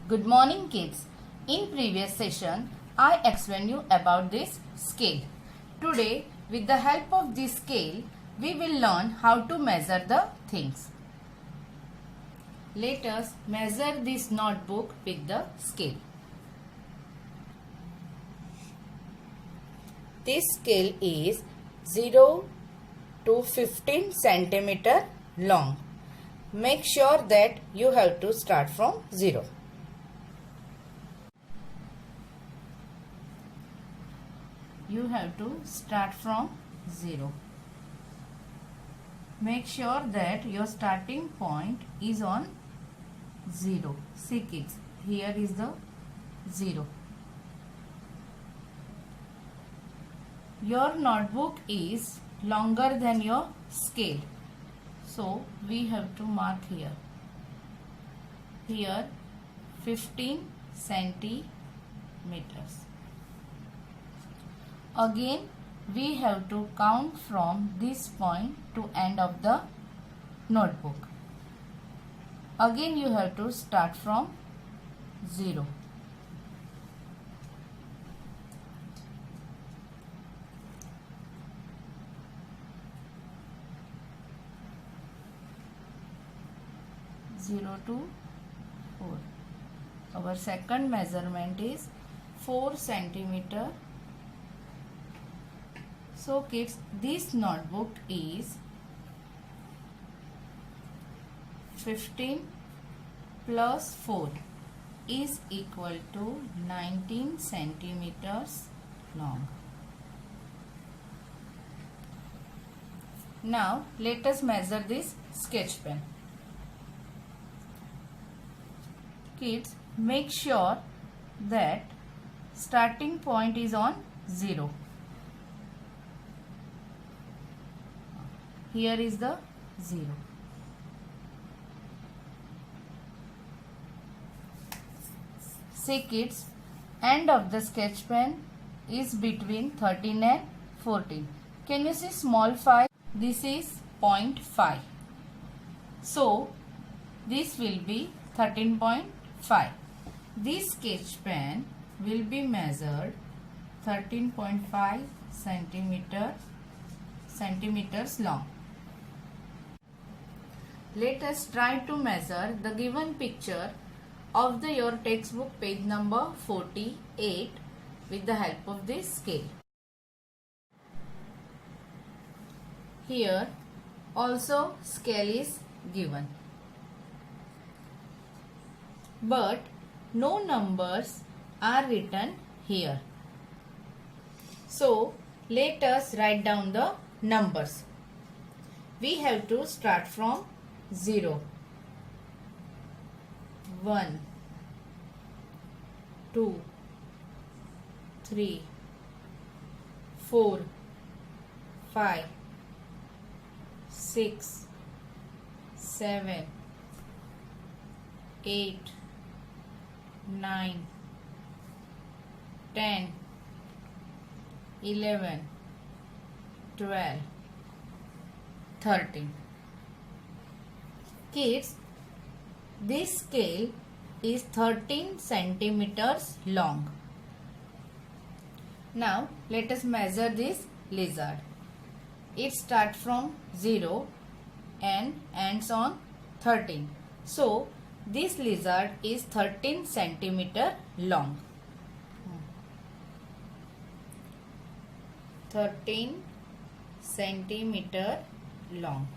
Good morning kids. In previous session, I explained you about this scale. Today, with the help of this scale, we will learn how to measure the things. Let us measure this notebook with the scale. This scale is 0 to 15 centimeter long. Make sure that you have to start from 0. You have to start from 0. Make sure that your starting point is on 0. See kids, here is the 0. Your notebook is longer than your scale. So we have to mark here. Here 15 centimeters. Again we have to count from this point to end of the notebook. Again you have to start from 0. To 4. Our second measurement is 4 centimeter. So kids, this notebook is 15 plus 4 is equal to 19 centimeters long. Now let us measure this sketch pen. Kids, make sure that starting point is on 0. Here is the 0. See kids, end of the sketch pen is between 13 and 14. Can you see small 5? This is 0.5. So this will be 13.5. This sketch pen will be measured 13.5 centimeters long. Let us try to measure the given picture of your textbook page number 48 with the help of this scale. Here also scale is given, but no numbers are written here. So let us write down the numbers. We have to start from 0. 1, 2, 3, 4, 5, 6, 7, 8, 9, 10, 11, 12, 13. Kids, this scale is 13 centimeters long. Now let us measure this lizard. It starts from 0 and ends on 13. So this lizard is 13 centimeter long. 13 centimeter long.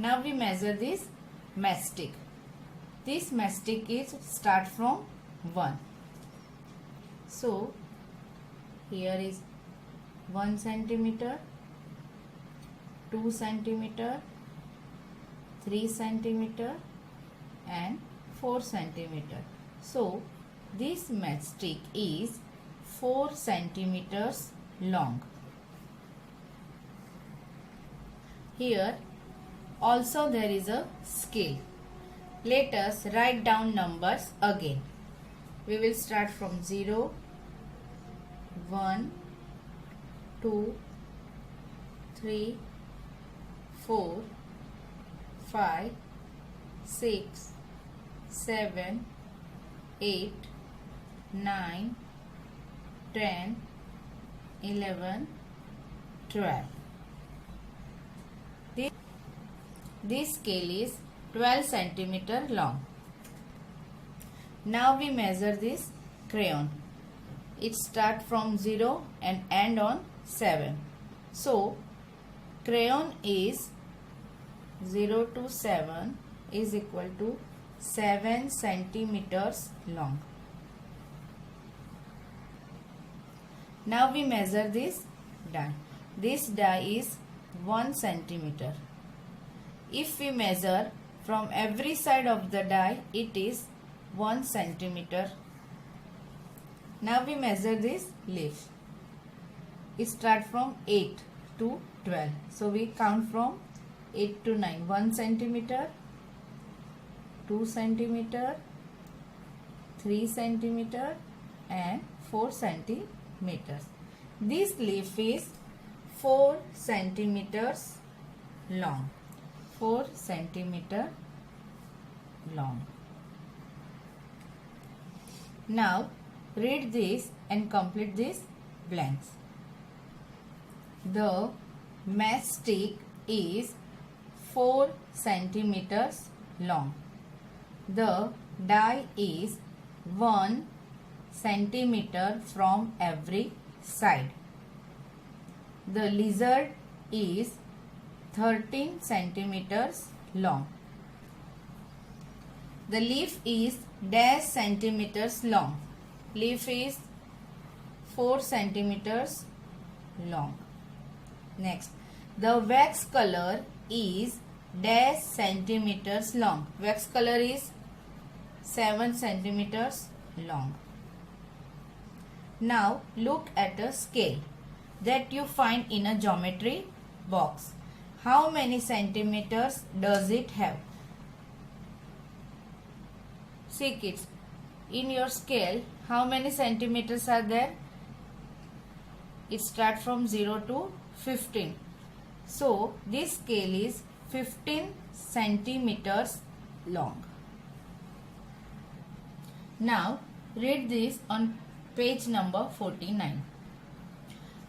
Now we measure this mastic. This mastic is start from 1. So here is 1 centimeter, 2 centimeter, 3 centimeter and 4 centimeter. So this mastic is 4 centimeters long. Here also there is a scale. Let us write down numbers again. We will start from 0, 1, 2, 3, 4, 5, 6, 7, 8, 9, 10, 11, 12. This scale is 12 centimeter long. Now we measure this crayon. It starts from 0 and end on 7. So crayon is 0 to 7 is equal to 7 centimeters long. Now we measure this die. This die is 1 centimeter. If we measure from every side of the die, it is 1 centimeter. Now we measure this leaf. It starts from 8 to 12. So we count from 8 to 9. 1 centimeter, 2 centimeter, 3 centimeter and 4 centimeters. This leaf is 4 centimeters long. 4 centimeter long. Now read this and complete these blanks. The matchstick is 4 centimeters long. The die is 1 centimeter from every side. The lizard is 13 centimeters long. The leaf is dash centimeters long. Leaf is 4 centimeters long. Next, the wax color is dash centimeters long. Wax color is 7 centimeters long. Now look at a scale that you find in a geometry box. How many centimeters does it have? See kids, in your scale, how many centimeters are there? It starts from 0 to 15. So this scale is 15 centimeters long. Now read this on page number 49.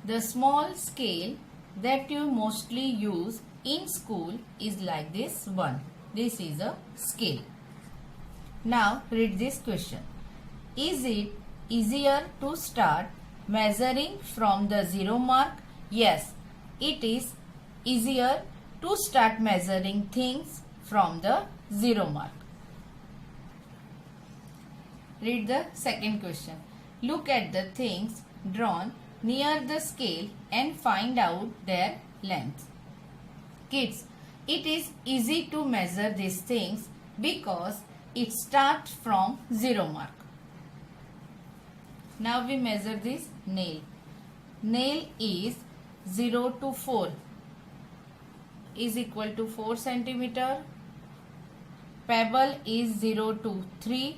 The small scale that you mostly use in school is like this one. This is a scale. Now read this question. Is it easier to start measuring from the 0 mark? Yes, it is easier to start measuring things from the 0 mark. Read the second question. Look at the things drawn near the scale and find out their length. Kids, it is easy to measure these things because it starts from 0 mark. Now we measure this nail. Nail is 0 to 4 is equal to 4 centimeter. Pebble is 0 to 3,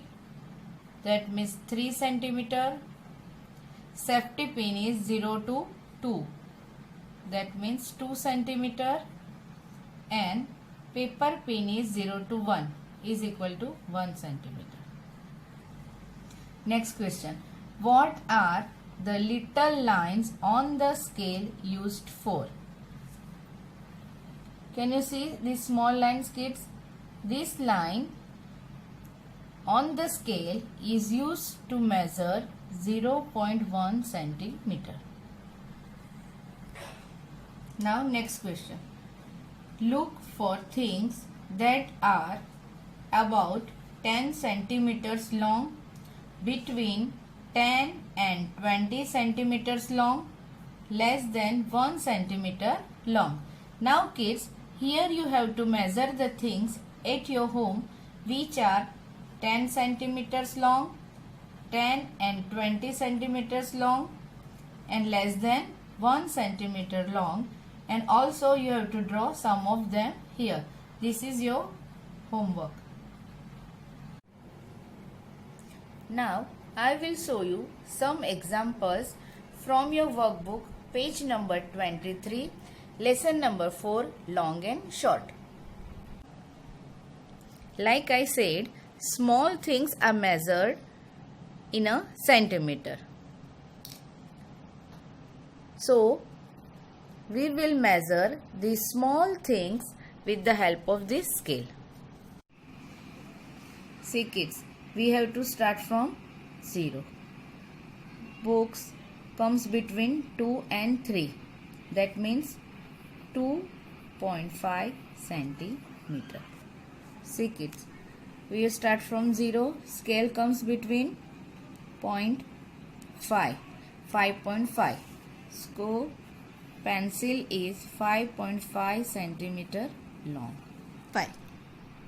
that means 3 centimeter. Safety pin is 0 to 2, that means 2 centimeter. And paper pin is 0 to 1 is equal to 1 centimeter. Next question. What are the little lines on the scale used for? Can you see these small lines, kids? This line on the scale is used to measure 0.1 centimeter. Now next question. Look for things that are about 10 centimeters long, between 10 and 20 centimeters long, less than 1 centimeter long. Now kids, here you have to measure the things at your home which are 10 centimeters long, 10 and 20 centimeters long and less than 1 centimeter long, and also you have to draw some of them here. This is your homework. Now I will show you some examples from your workbook, page number 23, lesson number 4, long and short. Like I said, small things are measured in a centimeter. So, we will measure these small things with the help of this scale. See kids, we have to start from 0. Books comes between 2 and 3. That means 2.5 centimeter. See kids, we start from 0. Scale comes between 0.5, 5.5. So pencil is 5.5 centimeter long. 5.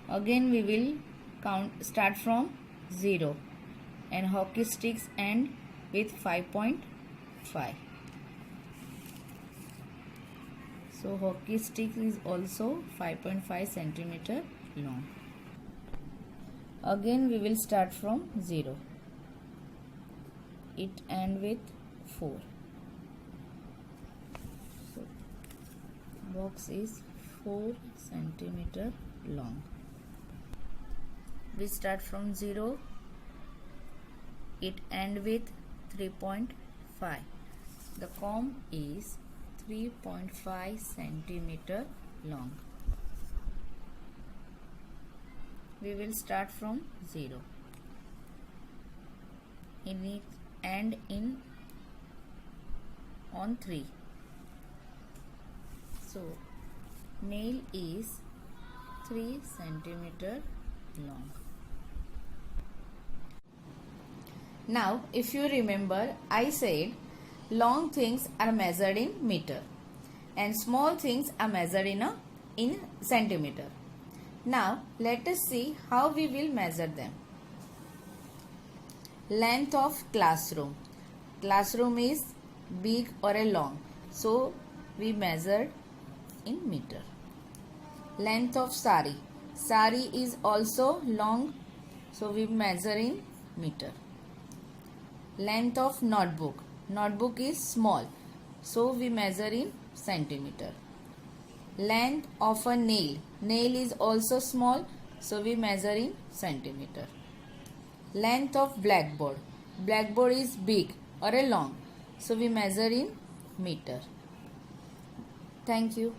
Again we will start from 0 and hockey sticks end with 5.5. So hockey stick is also 5.5 centimeter long. Again we will start from 0. It end with 4. So box is 4 centimeter long. We start from 0. It end with 3.5. The comb is 3.5 centimeter long. We will start from 0. In it and in on 3. So nail is 3 centimeter long. Now, if you remember, I said long things are measured in meter and small things are measured in centimeter. Now, let us see how we will measure them. Length of classroom. Classroom is big or a long, so we measured in meter. Length of sari. Sari is also long, so we measure in meter. Length of notebook. Notebook is small, so we measure in centimeter. Length of a nail. Nail is also small, so we measure in centimeter. Length of blackboard. Blackboard is big or a long, so we measure in meter. Thank you.